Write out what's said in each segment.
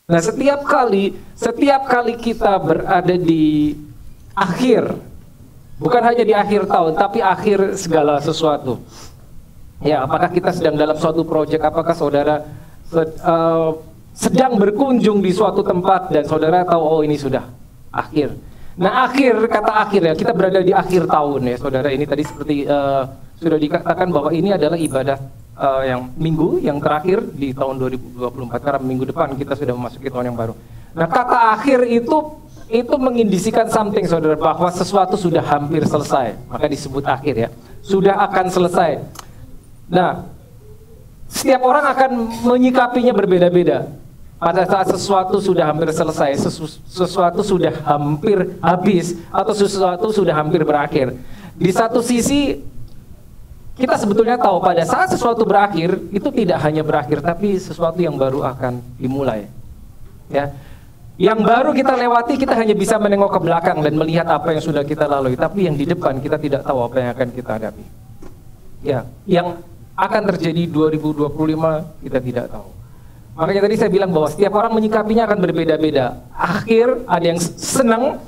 Nah, setiap kali kita berada di akhir, bukan hanya di akhir tahun, tapi akhir segala sesuatu. Ya, apakah kita sedang dalam suatu proyek, apakah saudara sedang berkunjung di suatu tempat dan saudara tahu, oh ini sudah akhir. Nah, kata akhir ya, kita berada di akhir tahun ya, saudara. Ini tadi seperti sudah dikatakan bahwa ini adalah ibadah yang minggu yang terakhir di tahun 2024, karena minggu depan kita sudah memasuki tahun yang baru. Nah, kata akhir itu mengindisikan something, saudara, bahwa sesuatu sudah hampir selesai, maka disebut akhir ya, sudah akan selesai. Nah, setiap orang akan menyikapinya berbeda-beda. Pada saat sesuatu sudah hampir selesai, sesuatu sudah hampir habis, atau sesuatu sudah hampir berakhir. Di satu sisi, kita sebetulnya tahu pada saat sesuatu berakhir, itu tidak hanya berakhir, tapi sesuatu yang baru akan dimulai. Ya, yang baru kita lewati, kita hanya bisa menengok ke belakang dan melihat apa yang sudah kita lalui, tapi yang di depan kita tidak tahu apa yang akan kita hadapi. Ya, yang akan terjadi 2025 kita tidak tahu. Makanya tadi saya bilang bahwa setiap orang menyikapinya akan berbeda-beda. Akhir, ada yang senang,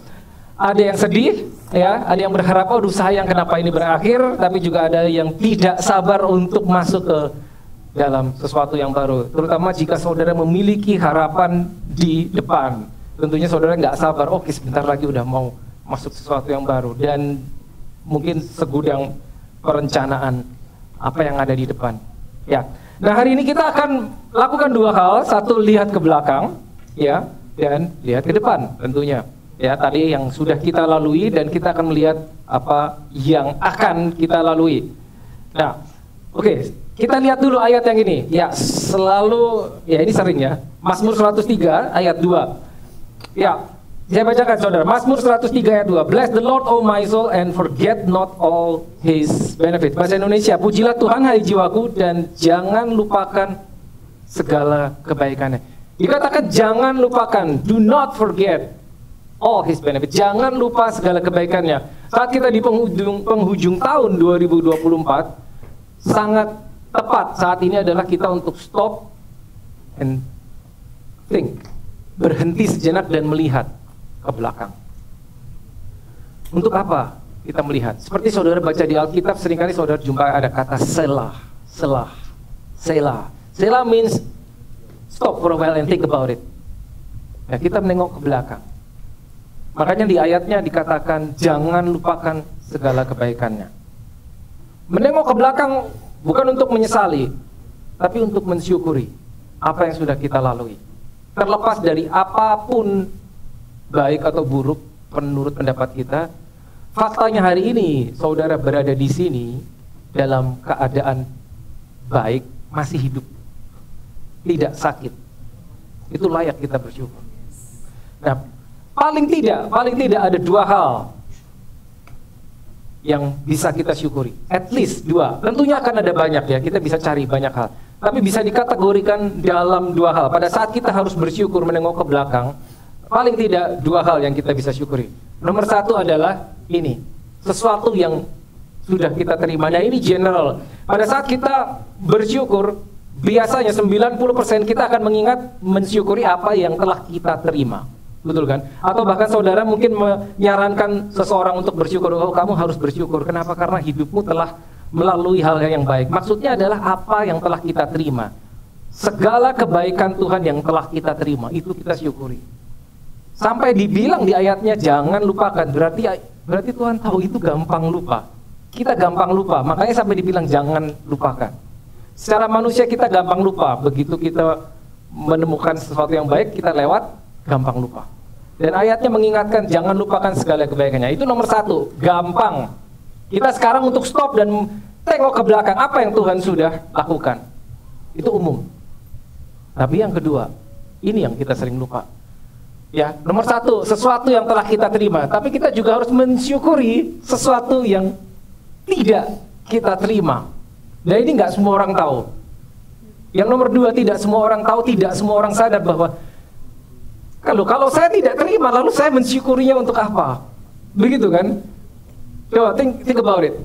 ada yang sedih, ya, ada yang berharap, oh sayang kenapa ini berakhir, tapi juga ada yang tidak sabar untuk masuk ke dalam sesuatu yang baru. Terutama jika saudara memiliki harapan di depan, tentunya saudara nggak sabar, oke sebentar lagi udah mau masuk sesuatu yang baru, dan mungkin segudang perencanaan apa yang ada di depan. Ya, nah hari ini kita akan lakukan dua hal, satu lihat ke belakang, ya, dan lihat ke depan tentunya. Ya, tadi yang sudah kita lalui dan kita akan melihat apa yang akan kita lalui. Nah, oke, kita lihat dulu ayat yang ini. Ya, selalu, ya ini sering ya. Mazmur 103 ayat 2. Ya, saya bacakan saudara. Mazmur 103 ayat 2. Bless the Lord, O my soul, and forget not all his benefit. Bahasa Indonesia, pujilah Tuhan hai jiwaku dan jangan lupakan segala kebaikannya. Dikatakan jangan lupakan, do not forget all his benefit. Jangan lupa segala kebaikannya. Saat kita di penghujung tahun 2024, sangat tepat saat ini adalah kita untuk stop and think. Berhenti sejenak dan melihat ke belakang. Untuk apa kita melihat? Seperti saudara baca di Alkitab, seringkali saudara jumpa ada kata selah, selah, selah. Selah means stop for a while and think about it. Nah, kita menengok ke belakang. Makanya di ayatnya dikatakan jangan lupakan segala kebaikannya. Menengok ke belakang bukan untuk menyesali, tapi untuk mensyukuri apa yang sudah kita lalui. Terlepas dari apapun baik atau buruk menurut pendapat kita, faktanya hari ini saudara berada di sini dalam keadaan baik, masih hidup, tidak sakit. Itu layak kita bersyukur. Nah, paling tidak ada dua hal yang bisa kita syukuri. At least dua. Tentunya akan ada banyak ya, kita bisa cari banyak hal. Tapi bisa dikategorikan dalam dua hal. Pada saat kita harus bersyukur menengok ke belakang, paling tidak dua hal yang kita bisa syukuri. Nomor satu adalah ini, sesuatu yang sudah kita terima. Nah ini general. Pada saat kita bersyukur, biasanya 90% kita akan mensyukuri apa yang telah kita terima. Betul kan? Atau bahkan saudara mungkin menyarankan seseorang untuk bersyukur. Oh, kamu harus bersyukur. Kenapa? Karena hidupmu telah melalui hal yang baik. Maksudnya adalah apa yang telah kita terima. Segala kebaikan Tuhan yang telah kita terima, itu kita syukuri. Sampai dibilang di ayatnya jangan lupakan. Berarti Tuhan tahu itu gampang lupa. Kita gampang lupa. Makanya sampai dibilang jangan lupakan. Secara manusia kita gampang lupa. Begitu kita menemukan sesuatu yang baik, kita lewat, gampang lupa. Dan ayatnya mengingatkan jangan lupakan segala kebaikannya. Itu nomor satu, gampang. Kita sekarang untuk stop dan tengok ke belakang apa yang Tuhan sudah lakukan. Itu umum. Tapi yang kedua, ini yang kita sering lupa. Ya, nomor satu, sesuatu yang telah kita terima. Tapi kita juga harus mensyukuri sesuatu yang tidak kita terima. Dan ini nggak semua orang tahu. Yang nomor dua, tidak semua orang tahu, tidak semua orang sadar bahwa kalau saya tidak terima, lalu saya mensyukurinya untuk apa? Begitu kan? Coba think about it.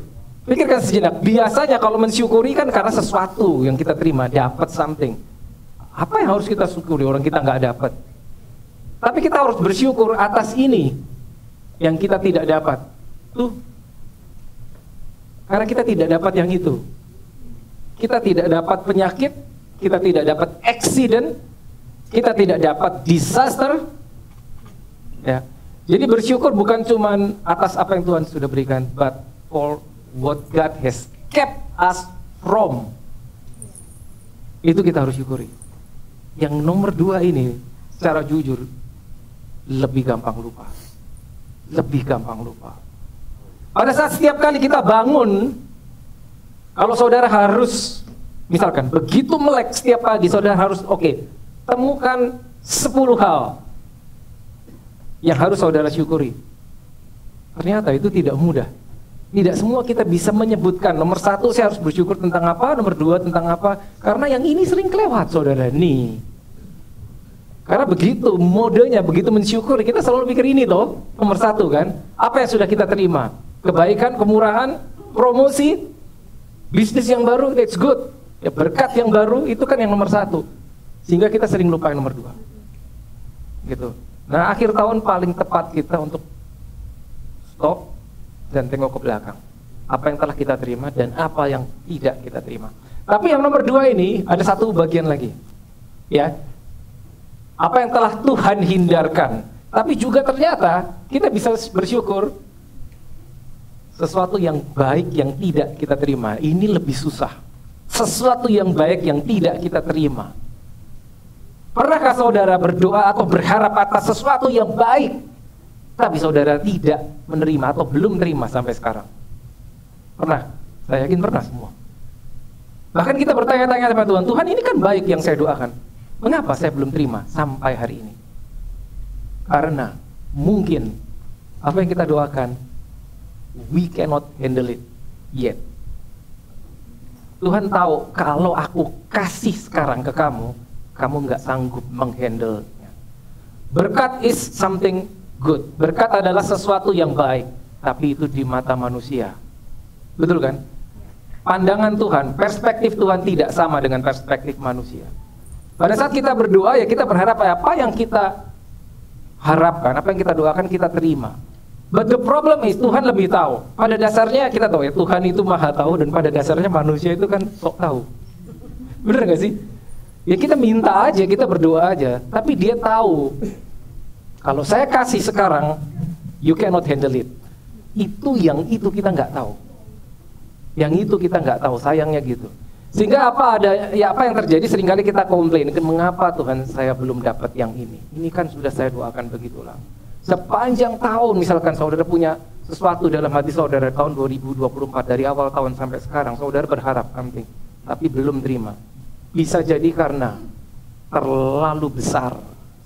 Pikirkan sejenak. Biasanya kalau mensyukuri kan karena sesuatu yang kita terima, dapat something. Apa yang harus kita syukuri orang kita nggak dapat? Tapi kita harus bersyukur atas ini yang kita tidak dapat. Tuh, karena kita tidak dapat yang itu. Kita tidak dapat penyakit, kita tidak dapat accident, kita tidak dapat disaster. Ya. Jadi bersyukur bukan cuma atas apa yang Tuhan sudah berikan, but for what God has kept us from. Itu kita harus syukuri. Yang nomor 2 ini, secara jujur, lebih gampang lupa. Lebih gampang lupa. Pada saat setiap kali kita bangun, kalau saudara harus, misalkan, begitu melek setiap pagi, saudara harus, temukan 10 hal yang harus saudara syukuri. Ternyata itu tidak mudah. Tidak semua kita bisa menyebutkan. Nomor 1 saya harus bersyukur tentang apa, nomor 2 tentang apa. Karena yang ini sering kelewat, saudara. Nih. Karena begitu modenya, begitu mensyukuri, kita selalu pikir ini toh, nomor 1 kan. Apa yang sudah kita terima? Kebaikan, kemurahan, promosi, bisnis yang baru, that's good. Ya, berkat yang baru, itu kan yang nomor 1. Sehingga kita sering lupa yang nomor 2. Gitu. Nah, akhir tahun paling tepat kita untuk stop dan tengok ke belakang. Apa yang telah kita terima dan apa yang tidak kita terima. Tapi yang nomor 2 ini ada satu bagian lagi. Ya. Apa yang telah Tuhan hindarkan. Tapi juga ternyata kita bisa bersyukur sesuatu yang baik yang tidak kita terima. Ini lebih susah. Sesuatu yang baik yang tidak kita terima. Pernahkah saudara berdoa atau berharap atas sesuatu yang baik, tapi saudara tidak menerima atau belum terima sampai sekarang? Pernah? Saya yakin pernah semua. Bahkan kita bertanya-tanya kepada Tuhan, Tuhan ini kan baik yang saya doakan. Mengapa saya belum terima sampai hari ini? Karena mungkin apa yang kita doakan, we cannot handle it yet. Tuhan tahu kalau aku kasih sekarang ke kamu, kamu nggak sanggup menghandle-nya. Berkat is something good. Berkat adalah sesuatu yang baik, tapi itu di mata manusia. Betul kan? Pandangan Tuhan, perspektif Tuhan tidak sama dengan perspektif manusia. Pada saat kita berdoa, ya kita berharap apa yang kita harapkan, apa yang kita doakan kita terima. But the problem is Tuhan lebih tahu. Pada dasarnya kita tahu ya, Tuhan itu maha tahu, dan pada dasarnya manusia itu kan sok tahu. Bener gak sih? Ya kita minta aja, kita berdoa aja, tapi dia tahu kalau saya kasih sekarang, you cannot handle it. Itu kita nggak tahu. Yang itu kita nggak tahu, sayangnya gitu. Sehingga apa yang terjadi, seringkali kita komplain, mengapa Tuhan saya belum dapat yang ini? Ini kan sudah saya doakan begitulah. Sepanjang tahun, misalkan saudara punya sesuatu dalam hati saudara tahun 2024, dari awal tahun sampai sekarang, saudara berharap something, tapi belum terima. Bisa jadi karena terlalu besar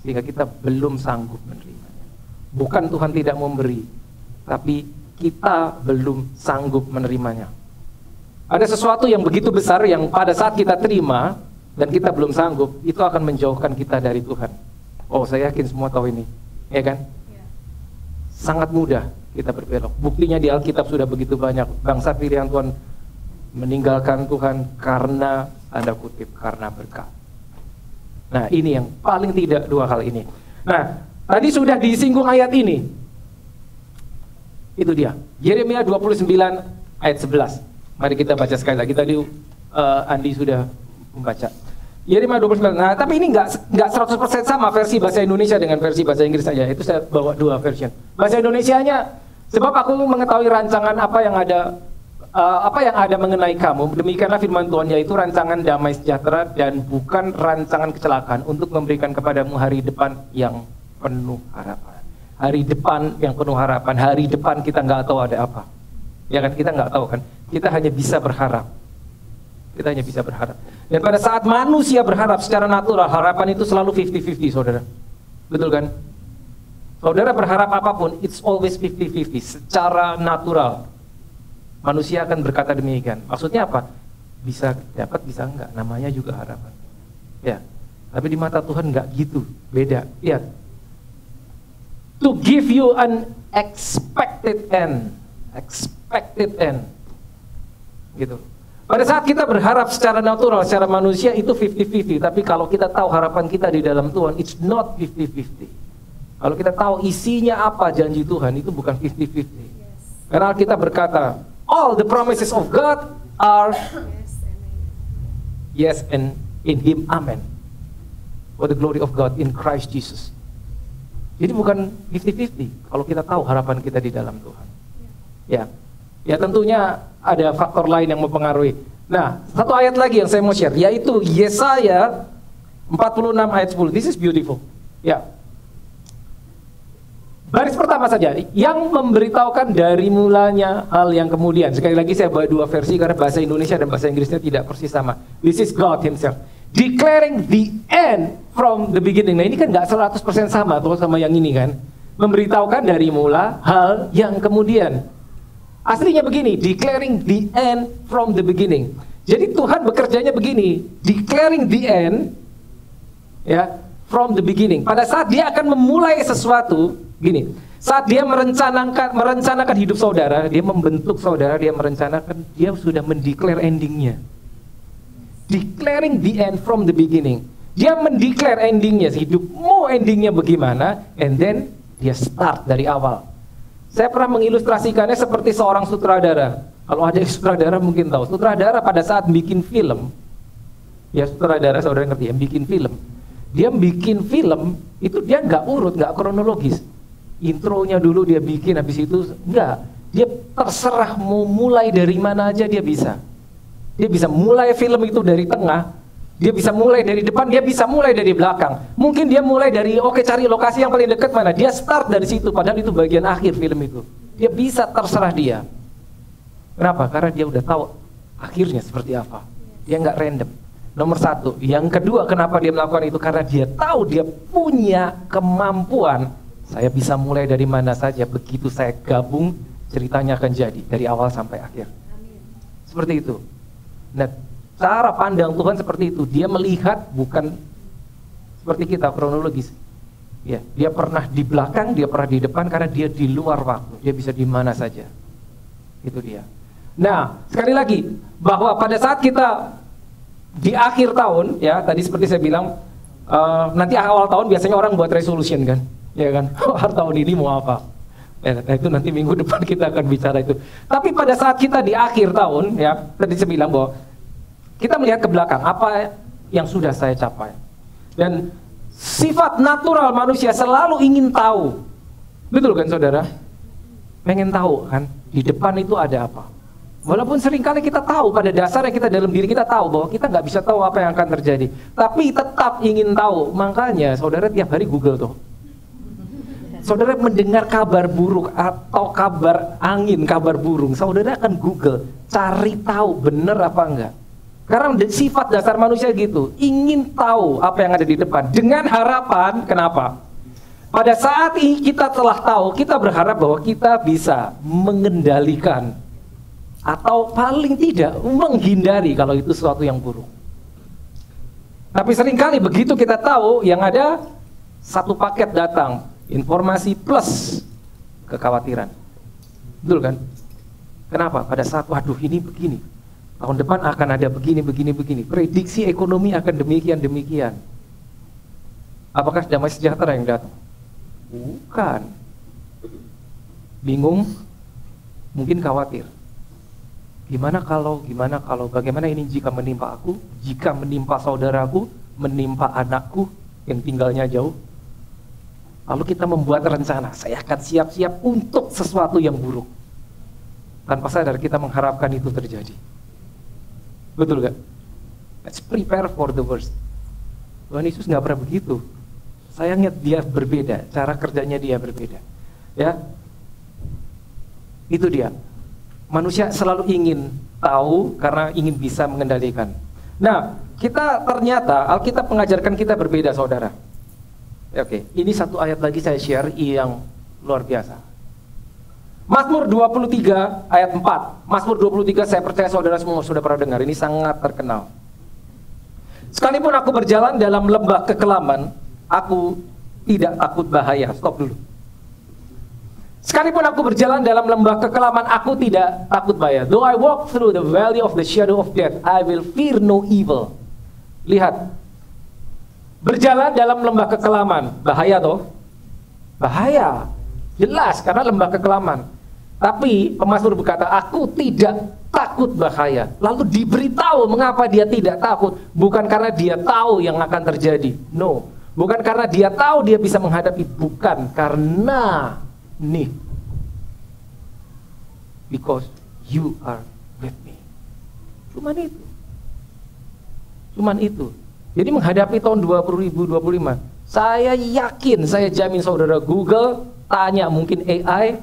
sehingga kita belum sanggup menerimanya. Bukan Tuhan tidak memberi, tapi kita belum sanggup menerimanya. Ada sesuatu yang begitu besar yang pada saat kita terima dan kita belum sanggup, itu akan menjauhkan kita dari Tuhan. Oh, saya yakin semua tahu ini, ya kan? Sangat mudah kita berbelok. Buktinya di Alkitab sudah begitu banyak bangsa pilihan Tuhan meninggalkan Tuhan karena, tanda kutip, karena berkat. Nah, ini yang paling tidak 2 hal ini. Nah, tadi sudah disinggung ayat ini. Itu dia, Yeremia 29 ayat 11. Mari kita baca sekali lagi. Tadi Andi sudah membaca Yeremia 29. Nah, tapi ini nggak 100% sama versi bahasa Indonesia dengan versi bahasa Inggris saja. Itu saya bawa 2 version. Bahasa Indonesianya, sebab aku mengetahui rancangan apa yang ada mengenai kamu, demikianlah firman Tuhan, yaitu rancangan damai sejahtera dan bukan rancangan kecelakaan, untuk memberikan kepadamu hari depan yang penuh harapan. Hari depan yang penuh harapan. Hari depan kita nggak tahu ada apa. Ya kan, kita nggak tahu kan. Kita hanya bisa berharap. Kita hanya bisa berharap. Dan pada saat manusia berharap secara natural, harapan itu selalu 50-50, saudara. Betul kan? Saudara berharap apapun, it's always 50-50. Secara natural, manusia akan berkata demikian. Maksudnya apa? Bisa dapat, bisa enggak. Namanya juga harapan. Ya. Tapi di mata Tuhan enggak gitu. Beda. Ya. To give you an expected end. Expected end. Gitu. Pada saat kita berharap secara natural, secara manusia itu 50-50. Tapi kalau kita tahu harapan kita di dalam Tuhan, it's not 50-50. Kalau kita tahu isinya apa janji Tuhan, itu bukan 50-50. Karena kita berkata, all the promises of God are yes and in Him, amen. For the glory of God in Christ Jesus. Jadi bukan 50-50 kalau kita tahu harapan kita di dalam Tuhan. Ya tentunya ada faktor lain yang mempengaruhi. Nah, satu ayat lagi yang saya mau share, yaitu Yesaya 46 ayat 10. This is beautiful. Ya. Baris pertama saja, yang memberitahukan dari mulanya hal yang kemudian. Sekali lagi saya bawa dua versi karena bahasa Indonesia dan bahasa Inggrisnya tidak persis sama. This is God Himself. Declaring the end from the beginning. Nah ini kan nggak 100% sama tuh sama yang ini kan. Memberitahukan dari mula hal yang kemudian. Aslinya begini, declaring the end from the beginning. Jadi Tuhan bekerjanya begini, declaring the end, ya, from the beginning. Pada saat Dia akan memulai sesuatu, gini, saat Dia merencanakan hidup saudara, Dia membentuk saudara, Dia merencanakan, Dia sudah mendeclare endingnya. Declaring the end from the beginning. Dia mendeclare endingnya, hidupmu endingnya bagaimana, and then Dia start dari awal. Saya pernah mengilustrasikannya seperti seorang sutradara. Kalau ada sutradara mungkin tahu. Sutradara pada saat bikin film, ya sutradara saudara ngerti ya, bikin film. Dia bikin film itu dia nggak urut, nggak kronologis. Intronya dulu dia bikin, habis itu enggak. Dia terserah mau mulai dari mana aja dia bisa. Dia bisa mulai film itu dari tengah. Dia bisa mulai dari depan, dia bisa mulai dari belakang. Mungkin dia mulai dari, oke cari lokasi yang paling dekat mana. Dia start dari situ, padahal itu bagian akhir film itu. Dia bisa terserah dia. Kenapa? Karena dia udah tahu akhirnya seperti apa. Dia nggak random. Nomor satu. Yang kedua, kenapa dia melakukan itu? Karena dia tahu dia punya kemampuan. Saya bisa mulai dari mana saja. Begitu saya gabung, ceritanya akan jadi. Dari awal sampai akhir. Seperti itu. Nah, cara pandang Tuhan seperti itu. Dia melihat bukan seperti kita kronologis. Ya, dia pernah di belakang, dia pernah di depan karena dia di luar waktu. Dia bisa di mana saja. Itu dia. Nah, sekali lagi bahwa pada saat kita di akhir tahun, ya tadi seperti saya bilang, nanti awal tahun biasanya orang buat resolution kan, ya kan? Awal tahun ini mau apa? Ya, nah itu nanti minggu depan kita akan bicara itu. Tapi pada saat kita di akhir tahun, ya tadi saya bilang bahwa kita melihat ke belakang, apa yang sudah saya capai. Dan sifat natural manusia selalu ingin tahu. Betul kan saudara? Pengen tahu kan, di depan itu ada apa. Walaupun seringkali kita tahu, pada dasarnya kita dalam diri kita tahu bahwa kita nggak bisa tahu apa yang akan terjadi. Tapi tetap ingin tahu. Makanya saudara tiap hari Google tuh. Saudara mendengar kabar buruk atau kabar angin, kabar burung, saudara akan Google, cari tahu benar apa enggak. Karena sifat dasar manusia gitu, ingin tahu apa yang ada di depan dengan harapan. Kenapa? Pada saat ini kita telah tahu, kita berharap bahwa kita bisa mengendalikan atau paling tidak menghindari kalau itu sesuatu yang buruk. Tapi seringkali begitu kita tahu, yang ada satu paket datang, informasi plus kekhawatiran. Betul kan? Kenapa? Pada saat waduh ini begini, tahun depan akan ada begini. Prediksi ekonomi akan demikian. Apakah damai sejahtera yang datang? Bukan. Bingung, mungkin khawatir. Gimana kalau, bagaimana ini jika menimpa aku, jika menimpa saudaraku, menimpa anakku yang tinggalnya jauh? Lalu kita membuat rencana, saya akan siap-siap untuk sesuatu yang buruk. Tanpa sadar kita mengharapkan itu terjadi. Betul gak? Let's prepare for the worst. Tuhan Yesus gak pernah begitu. Sayangnya dia berbeda, cara kerjanya dia berbeda. Ya, itu dia. Manusia selalu ingin tahu karena ingin bisa mengendalikan. Nah, kita ternyata Alkitab mengajarkan kita berbeda, saudara. Oke, ini satu ayat lagi saya share yang luar biasa. Mazmur 23 ayat 4. Mazmur 23 saya percaya saudara semua sudah pernah dengar. Ini sangat terkenal. Sekalipun aku berjalan dalam lembah kekelaman, aku tidak takut bahaya. Stop dulu. Sekalipun aku berjalan dalam lembah kekelaman, aku tidak takut bahaya. Though I walk through the valley of the shadow of death, I will fear no evil. Lihat, berjalan dalam lembah kekelaman, bahaya toh? Bahaya, jelas karena lembah kekelaman. Tapi pemazmur berkata, aku tidak takut bahaya. Lalu diberitahu mengapa dia tidak takut. Bukan karena dia tahu yang akan terjadi. No, bukan karena dia tahu dia bisa menghadapi. Bukan karena nih, because you are with me. Cuman itu. Cuman itu. Jadi menghadapi tahun 2025, saya yakin, saya jamin saudara Google, tanya mungkin AI,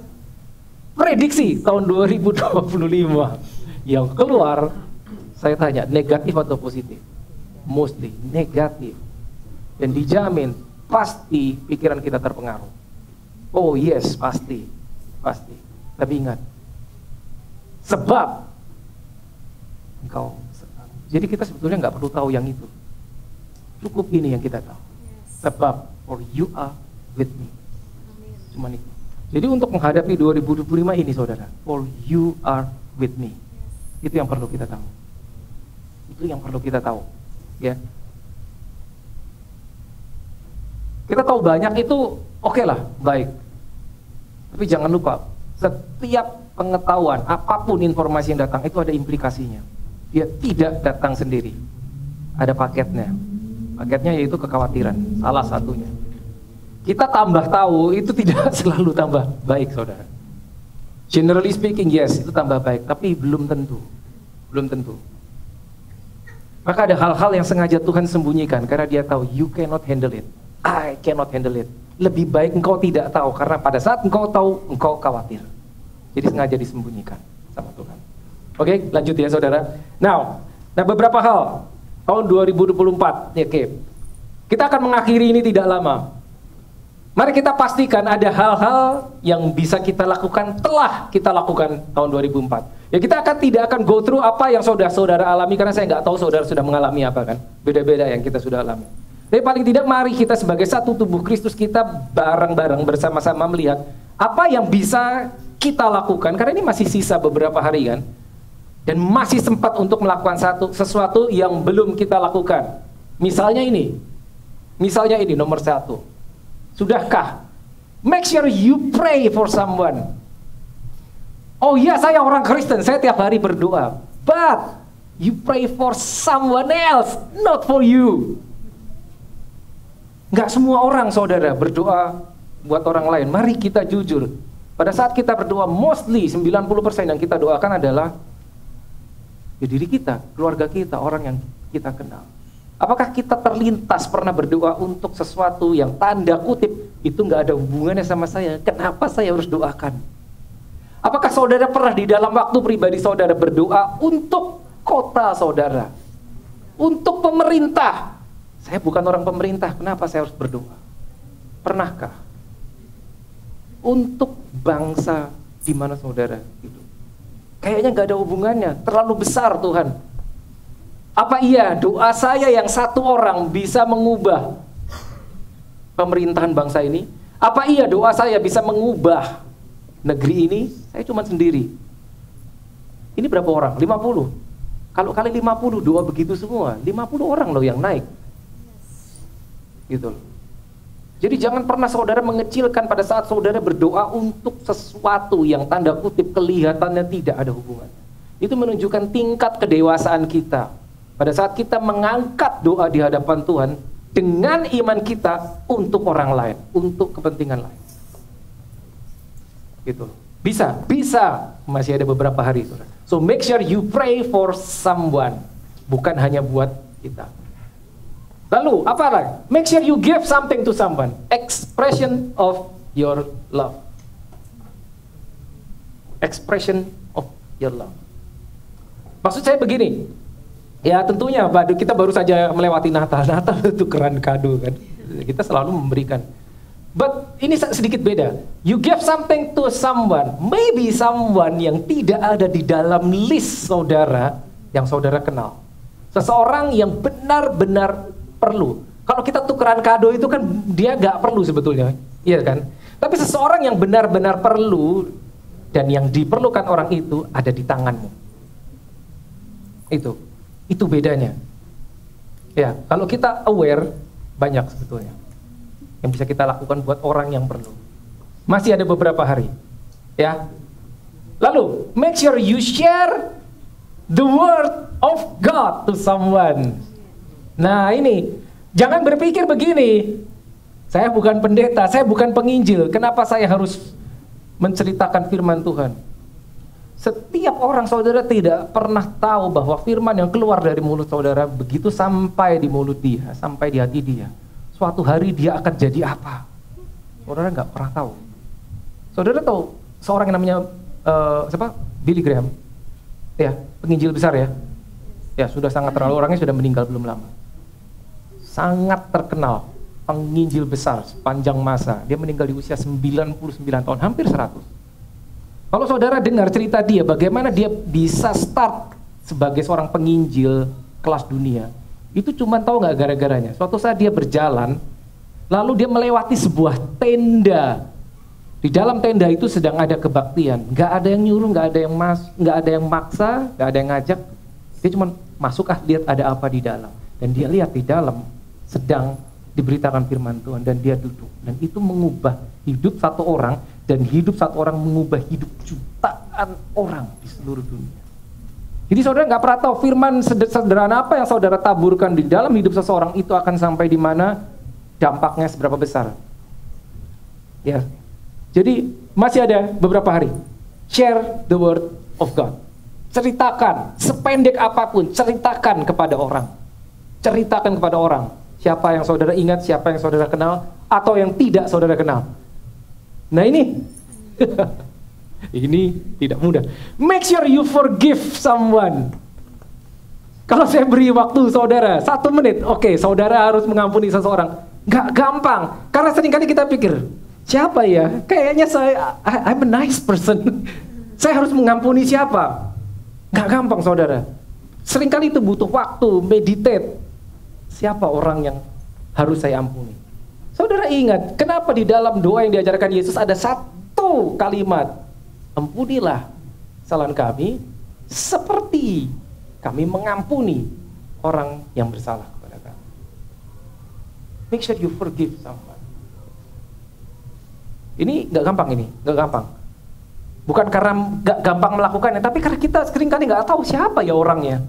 prediksi tahun 2025 yang keluar, saya tanya negatif atau positif? Mostly negatif. Dan dijamin pasti pikiran kita terpengaruh. Oh yes, pasti. Tapi ingat, sebab engkau. Jadi kita sebetulnya nggak perlu tahu yang itu. Cukup ini yang kita tahu. Sebab, for you are with me. Cuman itu. Jadi untuk menghadapi 2025 ini saudara, for you are with me. Itu yang perlu kita tahu. Itu yang perlu kita tahu. Ya. Kita tahu banyak itu oke lah, baik. Tapi jangan lupa, setiap pengetahuan, apapun informasi yang datang itu ada implikasinya. Dia tidak datang sendiri. Ada paketnya. Paketnya yaitu kekhawatiran, salah satunya. Kita tambah tahu itu tidak selalu tambah baik, saudara. Generally speaking, yes, itu tambah baik, tapi belum tentu. Belum tentu. Maka ada hal-hal yang sengaja Tuhan sembunyikan karena dia tahu you cannot handle it. I cannot handle it. Lebih baik engkau tidak tahu karena pada saat engkau tahu, engkau khawatir. Jadi sengaja disembunyikan sama Tuhan. Oke, lanjut ya saudara. Nah beberapa hal tahun 2024, ya, oke. Kita akan mengakhiri ini tidak lama. Mari kita pastikan ada hal-hal yang bisa kita lakukan, telah kita lakukan tahun 2004. Ya kita tidak akan go through apa yang saudara-saudara alami, karena saya nggak tahu saudara sudah mengalami apa kan. Beda-beda yang kita sudah alami. Tapi paling tidak mari kita sebagai satu tubuh Kristus, kita bareng-bareng bersama-sama melihat apa yang bisa kita lakukan, karena ini masih sisa beberapa hari kan. Dan masih sempat untuk melakukan sesuatu yang belum kita lakukan. Misalnya ini nomor 1. Sudahkah? Make sure you pray for someone. Oh iya, saya orang Kristen, saya tiap hari berdoa. But you pray for someone else, not for you. Nggak semua orang saudara berdoa buat orang lain. Mari kita jujur. Pada saat kita berdoa, mostly 90% yang kita doakan adalah ya diri kita, keluarga kita, orang yang kita kenal. Apakah kita terlintas pernah berdoa untuk sesuatu yang tanda kutip itu nggak ada hubungannya sama saya? Kenapa saya harus doakan? Apakah saudara pernah di dalam waktu pribadi saudara berdoa untuk kota saudara? Untuk pemerintah? Saya bukan orang pemerintah, kenapa saya harus berdoa? Pernahkah? Untuk bangsa di mana saudara hidup? Kayaknya nggak ada hubungannya, terlalu besar Tuhan. Apa iya doa saya yang satu orang bisa mengubah pemerintahan bangsa ini? Apa iya doa saya bisa mengubah negeri ini? Saya cuma sendiri. Ini berapa orang? 50. Kalau kali 50 doa begitu semua, 50 orang loh yang naik. Gitu loh. Jadi jangan pernah saudara mengecilkan pada saat saudara berdoa untuk sesuatu yang tanda kutip kelihatannya tidak ada hubungan. Itu menunjukkan tingkat kedewasaan kita. Pada saat kita mengangkat doa di hadapan Tuhan dengan iman kita untuk orang lain, untuk kepentingan lain. Gitu. Bisa masih ada beberapa hari. So make sure you pray for someone, bukan hanya buat kita. Lalu apa lagi? Make sure you give something to someone. Expression of your love. Expression of your love. Maksud saya begini. Ya tentunya kita baru saja melewati Natal. Natal itu keren kado kan. Kita selalu memberikan. But ini sedikit beda. You give something to someone. Maybe someone yang tidak ada di dalam list saudara yang saudara kenal. Seseorang yang benar-benar perlu. Kalau kita tukeran kado itu kan dia gak perlu sebetulnya, iya kan? Tapi Tapi seseorang yang benar-benar perlu dan yang diperlukan orang itu ada di tanganmu. Itu bedanya. Ya, kalau kita aware, banyak sebetulnya yang bisa kita lakukan buat orang yang perlu. Masih ada beberapa hari, ya. Lalu, make sure you share the word of God to someone. Nah ini, jangan berpikir begini, saya bukan pendeta, saya bukan penginjil, kenapa saya harus menceritakan firman Tuhan? Setiap orang saudara tidak pernah tahu bahwa firman yang keluar dari mulut saudara begitu sampai di mulut dia, sampai di hati dia, suatu hari dia akan jadi apa? Saudara nggak pernah tahu. Saudara tahu seorang yang namanya siapa? Billy Graham, ya, penginjil besar ya. Ya sudah sangat terlalu, orangnya sudah meninggal belum lama. Sangat terkenal, penginjil besar sepanjang masa. Dia meninggal di usia 99 tahun, hampir 100. Kalau saudara dengar cerita dia, bagaimana dia bisa start sebagai seorang penginjil kelas dunia, itu cuma tahu nggak gara-garanya. Suatu saat dia berjalan, lalu dia melewati sebuah tenda. Di dalam tenda itu sedang ada kebaktian. Nggak ada yang nyuruh, nggak ada yang maksa, nggak ada yang ngajak. Dia cuma masuk, lihat ada apa di dalam. Dan dia lihat di dalam sedang diberitakan firman Tuhan, dan dia duduk. Dan itu mengubah hidup satu orang, dan hidup satu orang mengubah hidup jutaan orang di seluruh dunia. Jadi saudara nggak pernah tahu firman sederhana apa yang saudara taburkan di dalam hidup seseorang itu akan sampai di mana, dampaknya seberapa besar. Ya. Jadi masih ada beberapa hari. Share the word of God. Ceritakan sependek apapun, ceritakan kepada orang. Ceritakan kepada orang. Siapa yang saudara ingat, siapa yang saudara kenal, atau yang tidak saudara kenal. Nah ini, ini tidak mudah. Make sure you forgive someone. Kalau saya beri waktu saudara 1 menit, oke, saudara harus mengampuni seseorang. Nggak gampang, karena seringkali kita pikir, siapa ya? Kayaknya I'm a nice person. Saya harus mengampuni siapa? Nggak gampang saudara. Seringkali itu butuh waktu, meditate. Siapa orang yang harus saya ampuni? Saudara ingat, kenapa di dalam doa yang diajarkan Yesus ada satu kalimat, ampunilah kesalahan kami seperti kami mengampuni orang yang bersalah kepada kami. Make sure you forgive someone. Ini nggak gampang, nggak gampang. Bukan karena nggak gampang melakukannya, tapi karena kita seringkali nggak tahu siapa ya orangnya.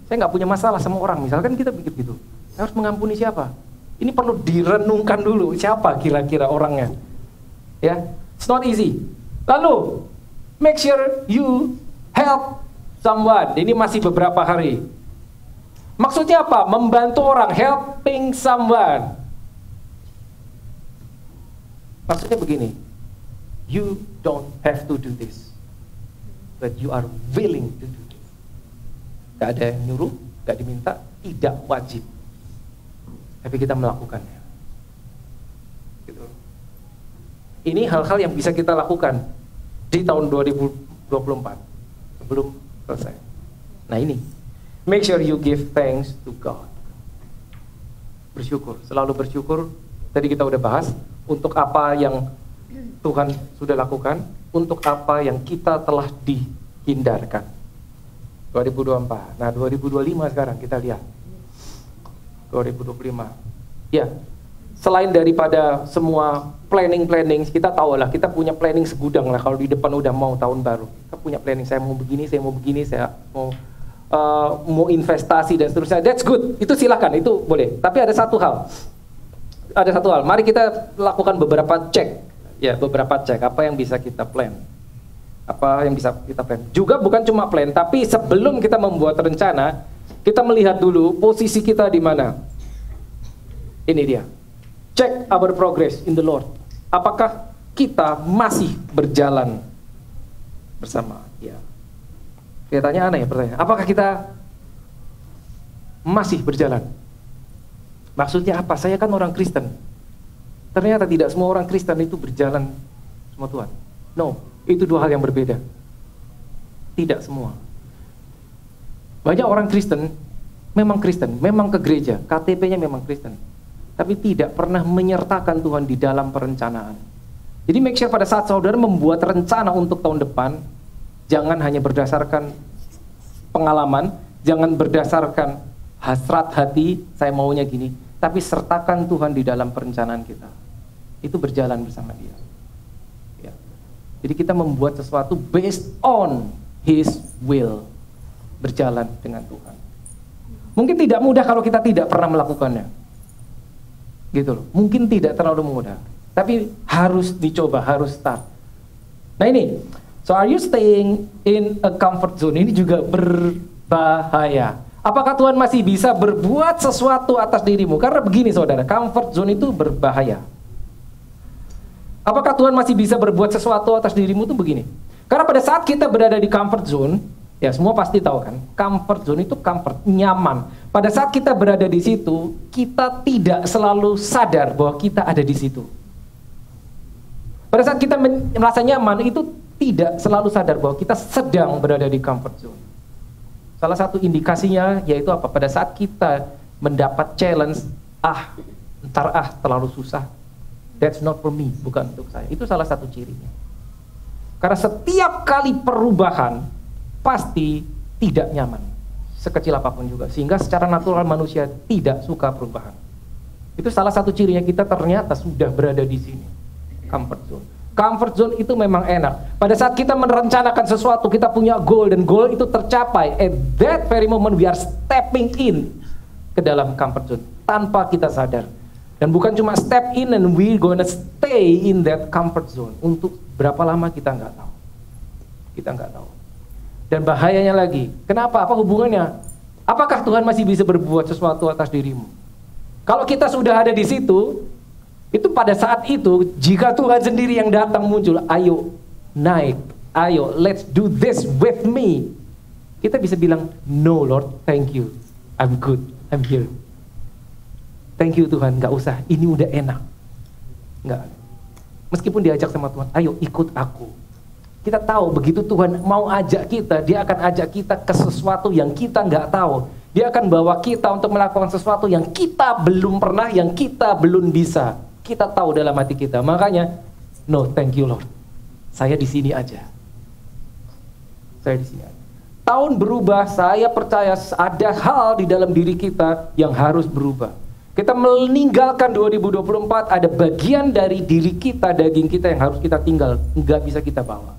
Saya nggak punya masalah sama orang, misalkan kita pikir gitu, saya harus mengampuni siapa? Ini perlu direnungkan dulu, siapa kira-kira orangnya. Ya, it's not easy. Lalu, make sure you help someone. Ini masih beberapa hari. Maksudnya apa? Membantu orang, helping someone. Maksudnya begini, you don't have to do this, but you are willing to do this. Gak ada yang nyuruh, gak diminta, tidak wajib. Tapi kita melakukannya. Gitu. Ini hal-hal yang bisa kita lakukan di tahun 2024 sebelum selesai. Nah ini, make sure you give thanks to God. Bersyukur, selalu bersyukur. Tadi kita udah bahas untuk apa yang Tuhan sudah lakukan, untuk apa yang kita telah dihindarkan. 2024. Nah 2025 sekarang kita lihat. 2025. Ya, selain daripada semua planning, kita tahu lah, kita punya planning segudang lah kalau di depan udah mau tahun baru. Kita punya planning, saya mau begini, saya mau investasi dan seterusnya. That's good, itu silakan, itu boleh. Tapi ada satu hal, mari kita lakukan beberapa cek. Ya, beberapa cek, apa yang bisa kita plan. Juga bukan cuma plan, tapi sebelum kita membuat rencana, kita melihat dulu posisi kita di mana. Ini dia. Check our progress in the Lord. Apakah kita masih berjalan bersama Dia? Kelihatannya aneh ya pertanyaan. Apakah kita masih berjalan? Maksudnya apa? Saya kan orang Kristen. Ternyata tidak semua orang Kristen itu berjalan sama Tuhan. No, itu dua hal yang berbeda. Tidak semua. Banyak orang Kristen, memang ke gereja, KTP-nya memang Kristen. tapi tidak pernah menyertakan Tuhan di dalam perencanaan. Jadi make sure pada saat saudara membuat rencana untuk tahun depan, jangan hanya berdasarkan pengalaman, jangan berdasarkan hasrat hati, saya maunya gini, tapi sertakan Tuhan di dalam perencanaan kita. Itu berjalan bersama Dia. Ya. Jadi kita membuat sesuatu based on His will, berjalan dengan Tuhan. Mungkin tidak mudah kalau kita tidak pernah melakukannya, gitu loh. Mungkin tidak terlalu mudah, tapi harus dicoba, harus start. Nah ini, so are you staying in a comfort zone? Ini juga berbahaya. Apakah Tuhan masih bisa berbuat sesuatu atas dirimu? Karena begini saudara, comfort zone itu berbahaya. Apakah Tuhan masih bisa berbuat sesuatu atas dirimu itu begini? Karena pada saat kita berada di comfort zone, ya semua pasti tahu kan, comfort zone itu comfort, nyaman. Pada saat kita berada di situ, kita tidak selalu sadar bahwa kita ada di situ. Pada saat kita merasa nyaman, itu tidak selalu sadar bahwa kita sedang berada di comfort zone. Salah satu indikasinya yaitu apa? Pada saat kita mendapat challenge, terlalu susah. That's not for me, bukan untuk saya. Itu salah satu cirinya. Karena setiap kali perubahan pasti tidak nyaman, sekecil apapun juga. Sehingga secara natural manusia tidak suka perubahan. Itu salah satu cirinya kita ternyata sudah berada di sini, comfort zone. Comfort zone itu memang enak. Pada saat kita merencanakan sesuatu, kita punya goal dan goal itu tercapai. At that very moment we are stepping in ke dalam comfort zone tanpa kita sadar. Dan bukan cuma step in and we gonna stay in that comfort zone. Untuk berapa lama kita nggak tahu. Kita nggak tahu. Dan bahayanya lagi, kenapa? Apa hubungannya? Apakah Tuhan masih bisa berbuat sesuatu atas dirimu? Kalau kita sudah ada di situ, itu pada saat itu, jika Tuhan sendiri yang datang muncul, ayo naik, ayo let's do this with me. Kita bisa bilang, no Lord, thank you, I'm good, I'm here. Thank you Tuhan, gak usah, ini udah enak. Enggak. Meskipun diajak sama Tuhan, ayo ikut aku. Kita tahu begitu Tuhan mau ajak kita, Dia akan ajak kita ke sesuatu yang kita nggak tahu. Dia akan bawa kita untuk melakukan sesuatu yang kita belum pernah, yang kita belum bisa. Kita tahu dalam hati kita. Makanya, no, thank you Lord. Saya di sini aja. Saya di sini aja. Tahun berubah, saya percaya ada hal di dalam diri kita yang harus berubah. Kita meninggalkan 2024, ada bagian dari diri kita, daging kita yang harus kita tinggal, nggak bisa kita bawa.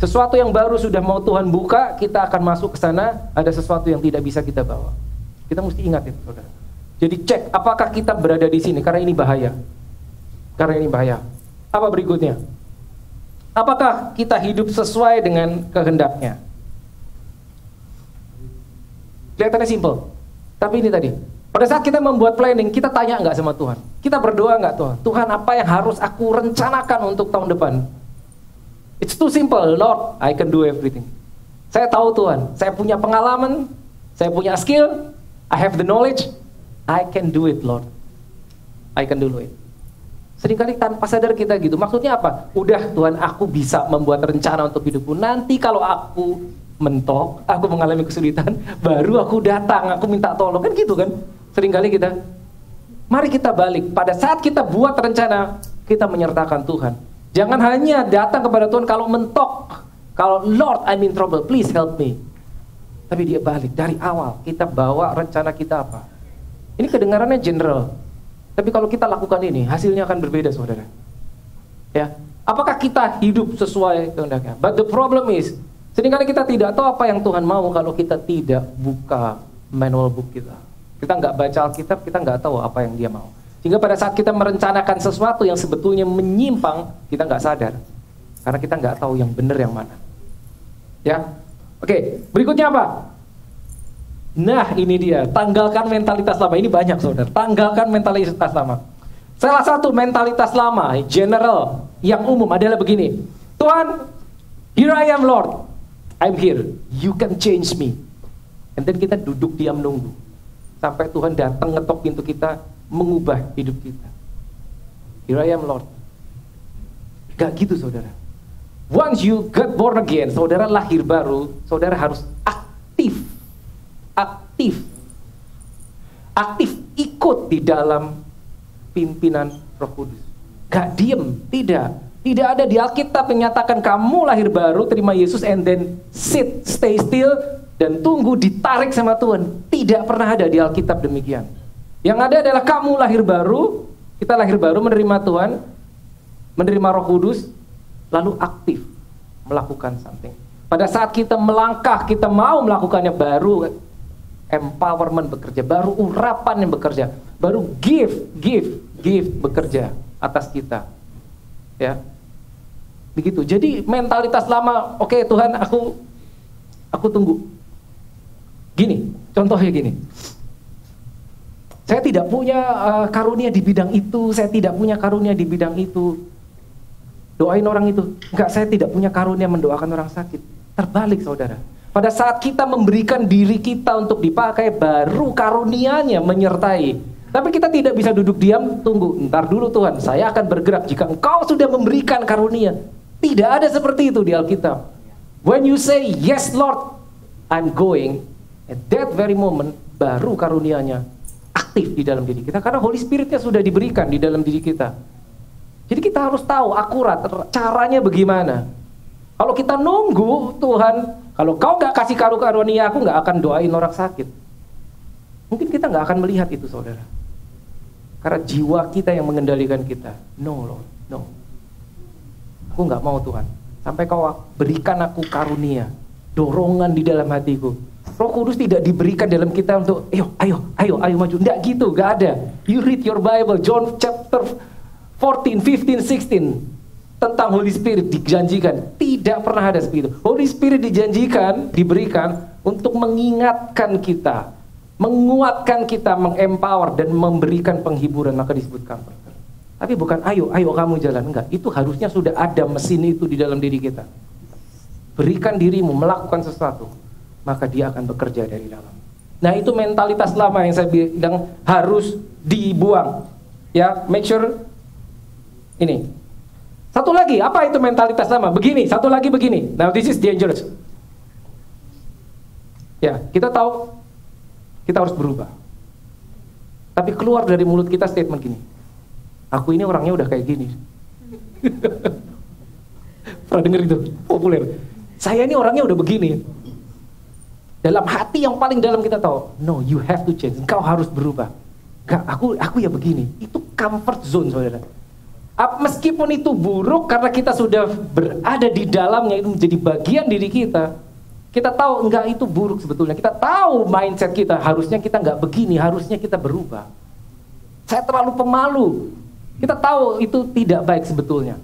Sesuatu yang baru sudah mau Tuhan buka, kita akan masuk ke sana, ada sesuatu yang tidak bisa kita bawa. Kita mesti ingat itu, saudara. Jadi cek, apakah kita berada di sini, karena ini bahaya. Karena ini bahaya. Apa berikutnya? Apakah kita hidup sesuai dengan kehendaknya? Kelihatannya simple, tapi ini tadi. Pada saat kita membuat planning, kita tanya nggak sama Tuhan? Kita berdoa nggak Tuhan? Tuhan, apa yang harus aku rencanakan untuk tahun depan? It's too simple, Lord, I can do everything. Saya tahu Tuhan, saya punya pengalaman, saya punya skill, I have the knowledge, I can do it Lord. I can do it. Seringkali tanpa sadar kita gitu. Maksudnya apa? Udah Tuhan, aku bisa membuat rencana untuk hidupku. Nanti kalau aku mentok, aku mengalami kesulitan, baru aku datang, aku minta tolong. Kan gitu kan? Seringkali kita. Mari kita balik. Pada saat kita buat rencana, kita menyertakan Tuhan. Jangan hanya datang kepada Tuhan kalau mentok. Kalau Lord, I'm in trouble, please help me. Tapi dia balik. Dari awal, kita bawa rencana kita apa? Ini kedengarannya general. Tapi kalau kita lakukan ini, hasilnya akan berbeda, saudara. Ya, apakah kita hidup sesuai kehendaknya? But the problem is, seringkali kita tidak tahu apa yang Tuhan mau kalau kita tidak buka manual book kita. Kita nggak baca Alkitab, kita nggak tahu apa yang Dia mau. Sehingga pada saat kita merencanakan sesuatu yang sebetulnya menyimpang, kita nggak sadar. Karena kita nggak tahu yang benar yang mana. Ya, oke. Berikutnya apa? Nah, ini dia. Tanggalkan mentalitas lama. Ini banyak, saudara. Tanggalkan mentalitas lama. Salah satu mentalitas lama, general, yang umum adalah begini. Tuhan, here I am Lord. I'm here. You can change me. And then kita duduk diam nunggu. Sampai Tuhan datang ngetok pintu kita, mengubah hidup kita. Here I am Lord. Gak gitu, saudara. Once you get born again, saudara lahir baru, saudara harus aktif. Aktif ikut di dalam pimpinan Roh Kudus. Gak diem, tidak. Tidak ada di Alkitab yang menyatakan kamu lahir baru, terima Yesus, and then sit, stay still, dan tunggu ditarik sama Tuhan. Tidak pernah ada di Alkitab demikian. Yang ada adalah kamu lahir baru, kita lahir baru menerima Tuhan, menerima Roh Kudus, lalu aktif melakukan something. Pada saat kita melangkah, kita mau melakukannya, baru empowerment bekerja, baru urapan yang bekerja, baru give bekerja atas kita. Ya. Begitu. Jadi mentalitas lama, oke, Tuhan, aku tunggu. Gini, contohnya gini. Saya tidak punya karunia di bidang itu, saya tidak punya karunia di bidang itu. Doain orang itu. Enggak, saya tidak punya karunia mendoakan orang sakit. Terbalik, saudara. Pada saat kita memberikan diri kita untuk dipakai, baru karunianya menyertai. Tapi kita tidak bisa duduk diam, tunggu, ntar dulu Tuhan, saya akan bergerak jika Engkau sudah memberikan karunia. Tidak ada seperti itu di Alkitab. When you say, yes Lord, I'm going, at that very moment, baru karunianya aktif di dalam diri kita. Karena Holy Spirit-nya sudah diberikan di dalam diri kita. Jadi kita harus tahu akurat caranya bagaimana. Kalau kita nunggu Tuhan, kalau kau gak kasih karunia, aku gak akan doain orang sakit. Mungkin kita gak akan melihat itu, saudara. Karena jiwa kita yang mengendalikan kita. No Lord, no. Aku gak mau Tuhan. Sampai kau berikan aku karunia, dorongan di dalam hatiku. Roh Kudus tidak diberikan dalam kita untuk, ayo maju. Nggak gitu, gak ada. You read your Bible, John chapter 14, 15, 16. Tentang Holy Spirit dijanjikan. Tidak pernah ada seperti itu. Holy Spirit dijanjikan, diberikan untuk mengingatkan kita, menguatkan kita, mengempower, dan memberikan penghiburan, maka disebut comforter. Tapi bukan ayo kamu jalan. Enggak, itu harusnya sudah ada mesin itu di dalam diri kita. Berikan dirimu melakukan sesuatu, maka dia akan bekerja dari dalam. Nah, itu mentalitas lama yang saya bilang harus dibuang. Ya, make sure ini. Satu lagi, apa itu mentalitas lama? Begini, satu lagi begini. Now this is dangerous. Ya, kita tahu kita harus berubah. Tapi keluar dari mulut kita statement gini. Aku ini orangnya udah kayak gini. Pernah denger itu? Populer. Saya ini orangnya udah begini. Dalam hati yang paling dalam kita tahu, no, you have to change. Engkau harus berubah. Enggak, aku ya begini. Itu comfort zone, saudara. Meskipun itu buruk, karena kita sudah berada di dalamnya, itu menjadi bagian diri kita. Kita tahu enggak, itu buruk sebetulnya. Kita tahu mindset kita, harusnya kita enggak begini, harusnya kita berubah. Saya terlalu pemalu. Kita tahu itu tidak baik sebetulnya.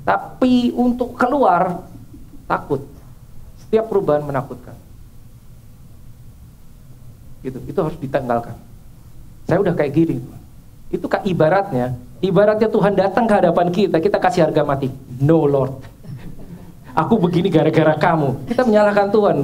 Tapi untuk keluar, takut. Setiap perubahan menakutkan. Itu harus ditanggalkan. Saya udah kayak gini. Itu ibaratnya Tuhan datang ke hadapan kita kasih harga mati. No Lord, aku begini gara-gara kamu. Kita menyalahkan Tuhan.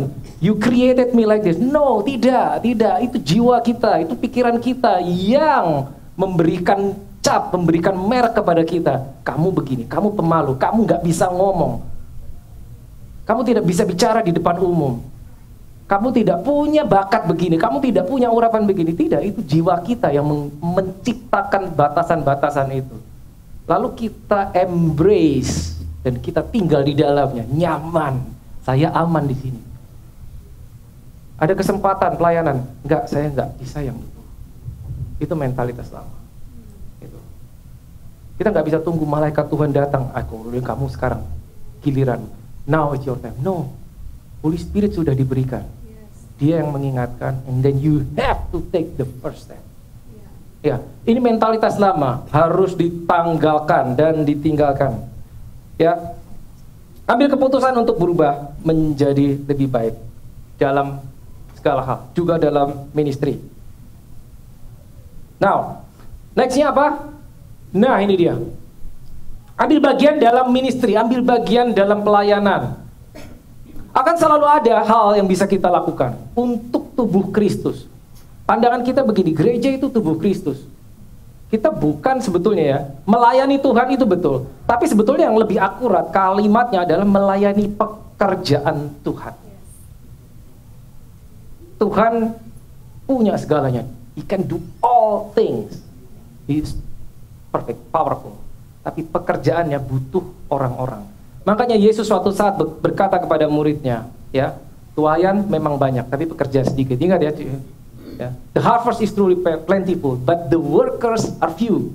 You created me like this. No, tidak. Itu jiwa kita, itu pikiran kita yang memberikan cap, memberikan merek kepada kita. Kamu begini, kamu pemalu, kamu gak bisa ngomong. Kamu tidak bisa bicara di depan umum. Kamu tidak punya bakat begini, kamu tidak punya urapan begini. Tidak, itu jiwa kita yang menciptakan batasan-batasan itu. Lalu kita embrace dan kita tinggal di dalamnya, nyaman. Saya aman di sini. Ada kesempatan pelayanan, saya enggak bisa yang itu. Itu mentalitas lama. Itu. Kita nggak bisa tunggu malaikat Tuhan datang. Aku udah kamu sekarang giliran. Now it's your time. No. Holy Spirit sudah diberikan. Dia yang mengingatkan, and then you have to take the first step. Ya, ini mentalitas lama, harus ditanggalkan dan ditinggalkan. Ya, ambil keputusan untuk berubah menjadi lebih baik dalam segala hal, juga dalam ministry. Now, nextnya apa? Nah, ini dia. Ambil bagian dalam ministry, ambil bagian dalam pelayanan. Akan selalu ada hal yang bisa kita lakukan untuk tubuh Kristus. Pandangan kita begini, gereja itu tubuh Kristus. Kita bukan sebetulnya ya, melayani Tuhan itu betul. Tapi sebetulnya yang lebih akurat kalimatnya adalah melayani pekerjaan Tuhan. Tuhan punya segalanya. He can do all things. He is perfect, powerful. Tapi pekerjaannya butuh orang-orang. Makanya Yesus suatu saat berkata kepada muridnya, ya, tuaian memang banyak, tapi pekerja sedikit. Ingat ya, ya. The harvest is truly plentiful, but the workers are few.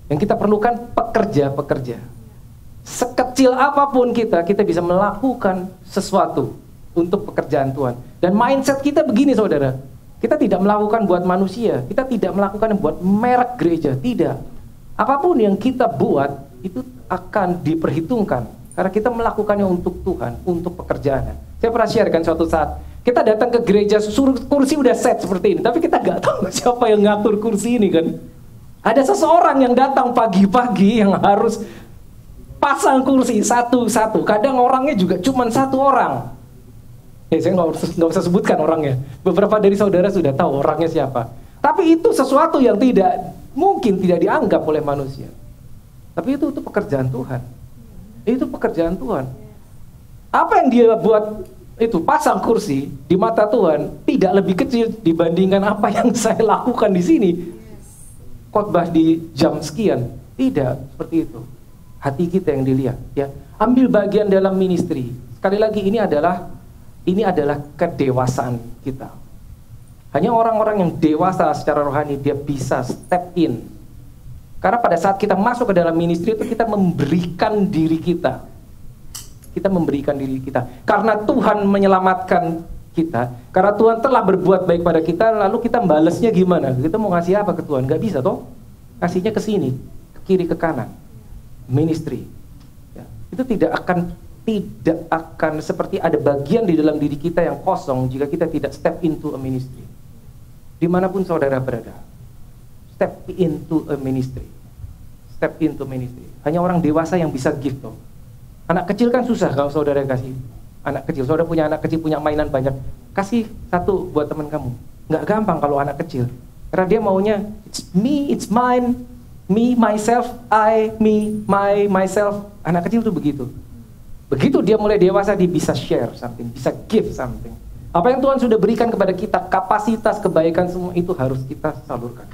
Yang kita perlukan pekerja-pekerja. Sekecil apapun kita bisa melakukan sesuatu untuk pekerjaan Tuhan. Dan mindset kita begini, saudara. Kita tidak melakukan buat manusia, kita tidak melakukan buat merek gereja, tidak. Apapun yang kita buat itu akan diperhitungkan karena kita melakukannya untuk Tuhan, untuk pekerjaannya. Saya pernah sharekan suatu saat, kita datang ke gereja, suruh kursi udah set seperti ini, tapi kita nggak tahu siapa yang ngatur kursi ini kan. Ada seseorang yang datang pagi-pagi yang harus pasang kursi satu-satu. Kadang orangnya juga cuma satu orang. Ya, saya nggak usah sebutkan orangnya. Beberapa dari saudara sudah tahu orangnya siapa. Tapi itu sesuatu yang mungkin tidak dianggap oleh manusia. Tapi itu pekerjaan Tuhan. Itu pekerjaan Tuhan. Apa yang dia buat itu, pasang kursi di mata Tuhan, tidak lebih kecil dibandingkan apa yang saya lakukan di sini. Khotbah di jam sekian, tidak seperti itu. Hati kita yang dilihat, ya. Ambil bagian dalam ministry. Sekali lagi ini adalah kedewasaan kita. Hanya orang-orang yang dewasa secara rohani dia bisa step in. Karena pada saat kita masuk ke dalam ministry itu kita memberikan diri kita. Kita memberikan diri kita. Karena Tuhan menyelamatkan kita, karena Tuhan telah berbuat baik pada kita, lalu kita balasnya gimana? Kita mau ngasih apa ke Tuhan? Gak bisa toh? Kasihnya ke sini, ke kiri, ke kanan. Ministry. Ya. Itu tidak akan seperti ada bagian di dalam diri kita yang kosong jika kita tidak step into a ministry. Dimanapun saudara berada, step into a ministry. Step into ministry. Hanya orang dewasa yang bisa give toh. Anak kecil kan susah kalau saudara kasih. Anak kecil, saudara punya anak kecil, punya mainan banyak, kasih satu buat teman kamu. Nggak gampang kalau anak kecil, karena dia maunya it's me, it's mine, me, myself, I, me, myself. Anak kecil tuh begitu. Begitu dia mulai dewasa, dia bisa share something, bisa give something. Apa yang Tuhan sudah berikan kepada kita, kapasitas kebaikan semua itu harus kita salurkan.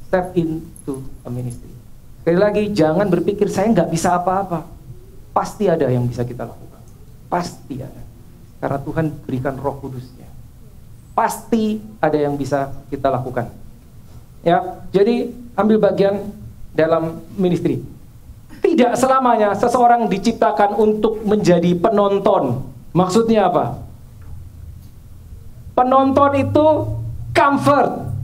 Step into a ministry. Sekali lagi, jangan berpikir saya nggak bisa apa-apa. Pasti ada yang bisa kita lakukan. Pasti ada. Karena Tuhan berikan Roh Kudus-Nya. Pasti ada yang bisa kita lakukan. Ya, jadi ambil bagian dalam ministry. Tidak selamanya seseorang diciptakan untuk menjadi penonton. Maksudnya apa? Penonton itu comfort.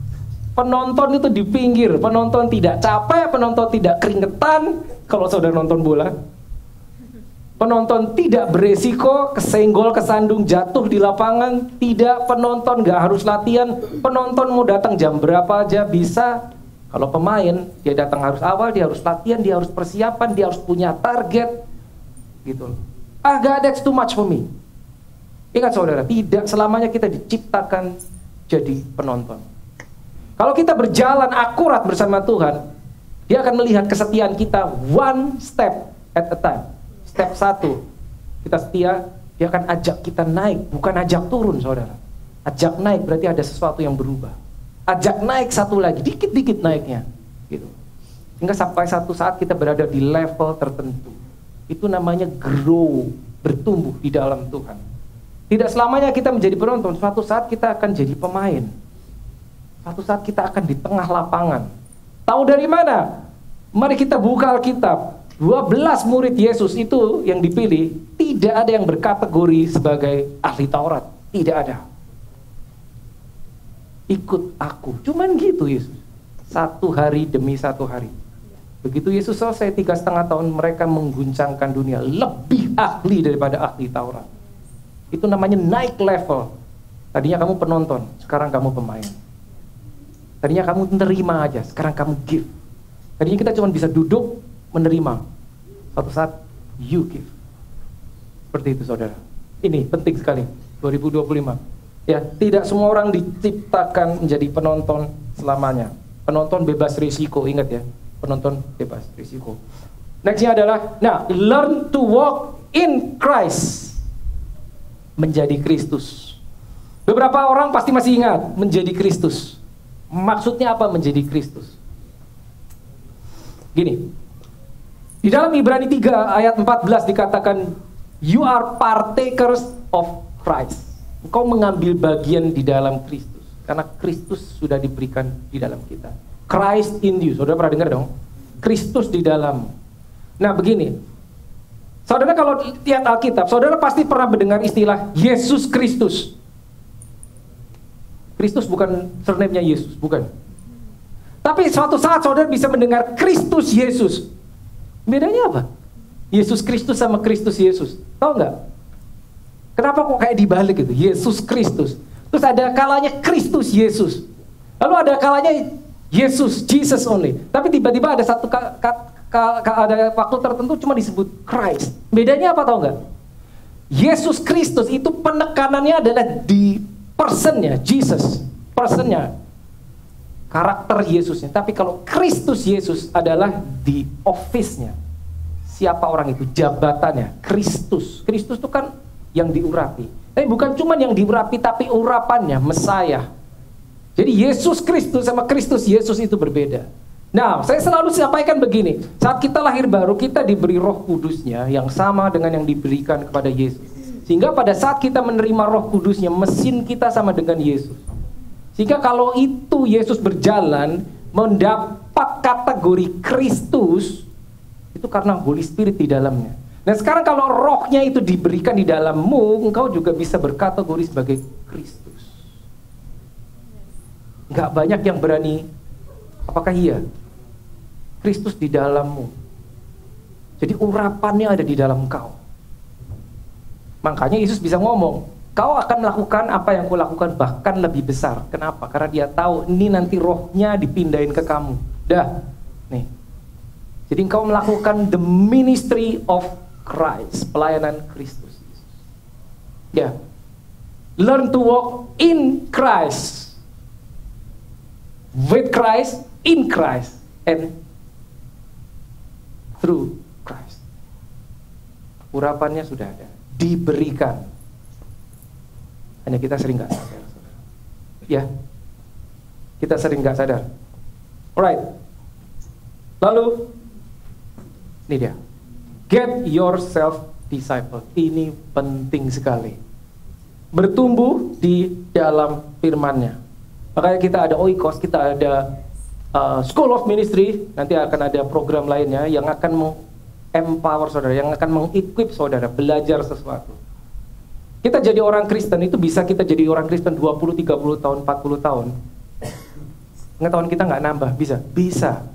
Penonton itu di pinggir. Penonton tidak capek, penonton tidak keringetan kalau saudara nonton bola. Penonton tidak beresiko kesenggol, kesandung, jatuh di lapangan. Tidak, penonton gak harus latihan. Penonton mau datang jam berapa aja bisa. Kalau pemain, dia datang harus awal, dia harus latihan, dia harus persiapan, dia harus punya target. Gitu. God, that's too much for me. Ingat saudara, tidak selamanya kita diciptakan jadi penonton. Kalau kita berjalan akurat bersama Tuhan, dia akan melihat kesetiaan kita one step at a time. Step 1, kita setia, dia akan ajak kita naik, bukan ajak turun saudara. Ajak naik berarti ada sesuatu yang berubah. Ajak naik satu lagi, dikit-dikit naiknya gitu. Hingga sampai satu saat kita berada di level tertentu. Itu namanya grow, bertumbuh di dalam Tuhan. Tidak selamanya kita menjadi penonton, suatu saat kita akan jadi pemain. Suatu saat kita akan di tengah lapangan. Tahu dari mana? Mari kita buka Alkitab. 12 murid Yesus itu yang dipilih, tidak ada yang berkategori sebagai ahli Taurat. Tidak ada. Ikut aku. Cuman gitu Yesus. 1 hari demi 1 hari. Begitu Yesus selesai 3,5 tahun, mereka mengguncangkan dunia. Lebih ahli daripada ahli Taurat. Itu namanya naik level. Tadinya kamu penonton, sekarang kamu pemain. Tadinya kamu menerima aja, sekarang kamu give. Tadinya kita cuma bisa duduk, menerima. Suatu saat you give. Seperti itu saudara. Ini penting sekali 2025. Ya, tidak semua orang diciptakan menjadi penonton selamanya. Penonton bebas risiko, ingat ya. Penonton bebas risiko. Nextnya adalah, learn to walk in Christ. Menjadi Kristus. Beberapa orang pasti masih ingat menjadi Kristus. Maksudnya apa menjadi Kristus? Gini, di dalam Ibrani 3 ayat 14 dikatakan, you are partakers of Christ. Engkau mengambil bagian di dalam Kristus, karena Kristus sudah diberikan di dalam kita. Christ in you, saudara pernah dengar dong? Kristus di dalam. Nah begini, saudara kalau lihat Alkitab, saudara pasti pernah mendengar istilah Yesus Kristus. Kristus bukan surname-nya Yesus, bukan. Tapi suatu saat saudara bisa mendengar Kristus Yesus. Bedanya apa? Yesus Kristus sama Kristus Yesus. Tahu nggak? Kenapa kok kayak dibalik gitu? Yesus Kristus. Terus ada kalanya Kristus Yesus. Lalu ada kalanya Yesus, Jesus only. Tapi tiba-tiba ada satu ada waktu tertentu cuma disebut Christ. Bedanya apa, tahu nggak? Yesus Kristus itu penekanannya adalah di personnya, Jesus, personnya, karakter Yesusnya. Tapi kalau Kristus Yesus adalah di office-nya. Siapa orang itu? Jabatannya. Kristus. Kristus itu kan yang diurapi. Tapi bukan cuma yang diurapi, tapi urapannya, Mesias. Jadi Yesus Kristus sama Kristus Yesus itu berbeda. Nah, saya selalu sampaikan begini. Saat kita lahir baru, kita diberi Roh Kudusnya yang sama dengan yang diberikan kepada Yesus. Sehingga pada saat kita menerima Roh Kudusnya, mesin kita sama dengan Yesus. Sehingga kalau itu Yesus berjalan, mendapat kategori Kristus, itu karena Holy Spirit di dalamnya. Nah sekarang kalau rohnya itu diberikan di dalammu, engkau juga bisa berkategori sebagai Kristus. Nggak banyak yang berani, apakah iya? Kristus di dalammu. Jadi urapannya ada di dalam kau. Makanya Yesus bisa ngomong, kau akan melakukan apa yang kau lakukan, bahkan lebih besar. Kenapa? Karena dia tahu ini nanti rohnya dipindahin ke kamu. Dah, nih. Jadi engkau melakukan the ministry of Christ, pelayanan Kristus. Ya, learn to walk in Christ, with Christ, in Christ, and through Christ. Urapannya sudah ada, diberikan. Hanya kita sering nggak sadar. Ya, kita sering nggak sadar. Alright. Lalu, ini dia. Get yourself disciple. Ini penting sekali. Bertumbuh di dalam firman-Nya. Makanya kita ada Oikos, kita ada School of Ministry. Nanti akan ada program lainnya yang akan empower saudara, yang akan mengequip saudara belajar sesuatu. Kita jadi orang Kristen itu bisa kita jadi orang Kristen 20, 30 tahun, 40 tahun. Pengetahuan kita nggak nambah, bisa? Bisa.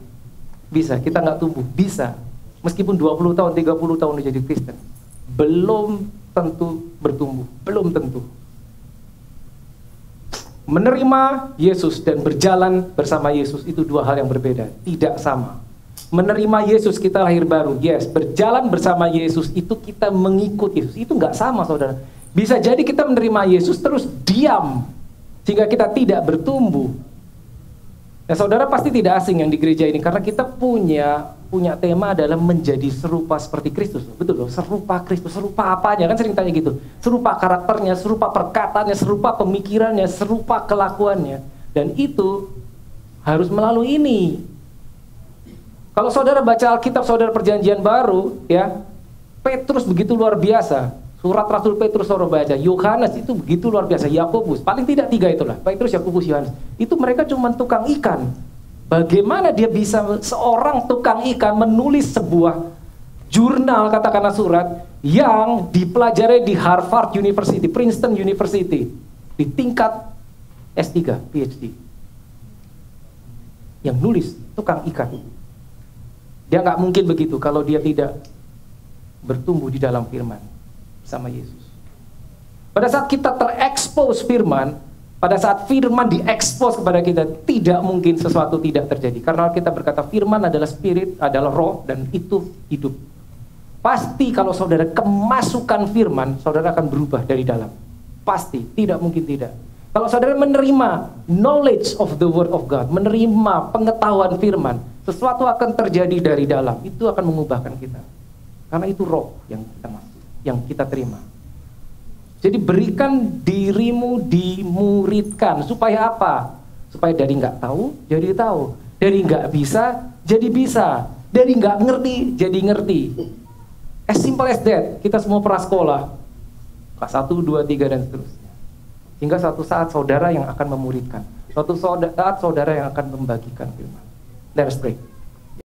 Bisa, kita nggak tumbuh, bisa. Meskipun 20 tahun, 30 tahun jadi Kristen, belum tentu bertumbuh, belum tentu. Menerima Yesus dan berjalan bersama Yesus itu dua hal yang berbeda, tidak sama. Menerima Yesus kita lahir baru, yes. Berjalan bersama Yesus itu kita mengikut Yesus, itu nggak sama saudara. Bisa jadi kita menerima Yesus terus diam, sehingga kita tidak bertumbuh. Nah saudara pasti tidak asing yang di gereja ini, karena kita punya tema adalah menjadi serupa seperti Kristus. Betul loh, serupa Kristus. Serupa apanya? Kan sering tanya gitu. Serupa karakternya, serupa perkataannya, serupa pemikirannya, serupa kelakuannya. Dan itu harus melalui ini. Kalau saudara baca Alkitab, saudara perjanjian baru, ya, Petrus begitu luar biasa. Surat Rasul Petrus saudara baca, Yohanes itu begitu luar biasa, Yakobus, paling tidak tiga itulah, Petrus, Yakobus, Yohanes. Itu mereka cuma tukang ikan. Bagaimana dia bisa, seorang tukang ikan menulis sebuah jurnal, katakanlah surat, yang dipelajari di Harvard University, Princeton University, di tingkat S3, PhD. Yang nulis, tukang ikan. Dia nggak mungkin begitu kalau dia tidak bertumbuh di dalam firman sama Yesus. Pada saat kita terekspos firman, pada saat firman diekspos kepada kita, tidak mungkin sesuatu tidak terjadi. Karena kita berkata firman adalah spirit, adalah roh, dan itu hidup. Pasti kalau saudara kemasukan firman, saudara akan berubah dari dalam. Pasti, tidak mungkin tidak. Kalau saudara menerima knowledge of the word of God, menerima pengetahuan firman, sesuatu akan terjadi dari dalam. Itu akan mengubahkan kita. Karena itu roh yang kita masuk, yang kita terima. Jadi berikan dirimu dimuridkan. Supaya apa? Supaya dari nggak tahu jadi tahu, dari nggak bisa jadi bisa, dari nggak ngerti jadi ngerti. As simple as that. Kita semua pernah sekolah kelas 1, 2, 3 dan seterusnya. Hingga suatu saat saudara yang akan memuridkan, suatu saat saudara yang akan membagikan firman. Let us pray.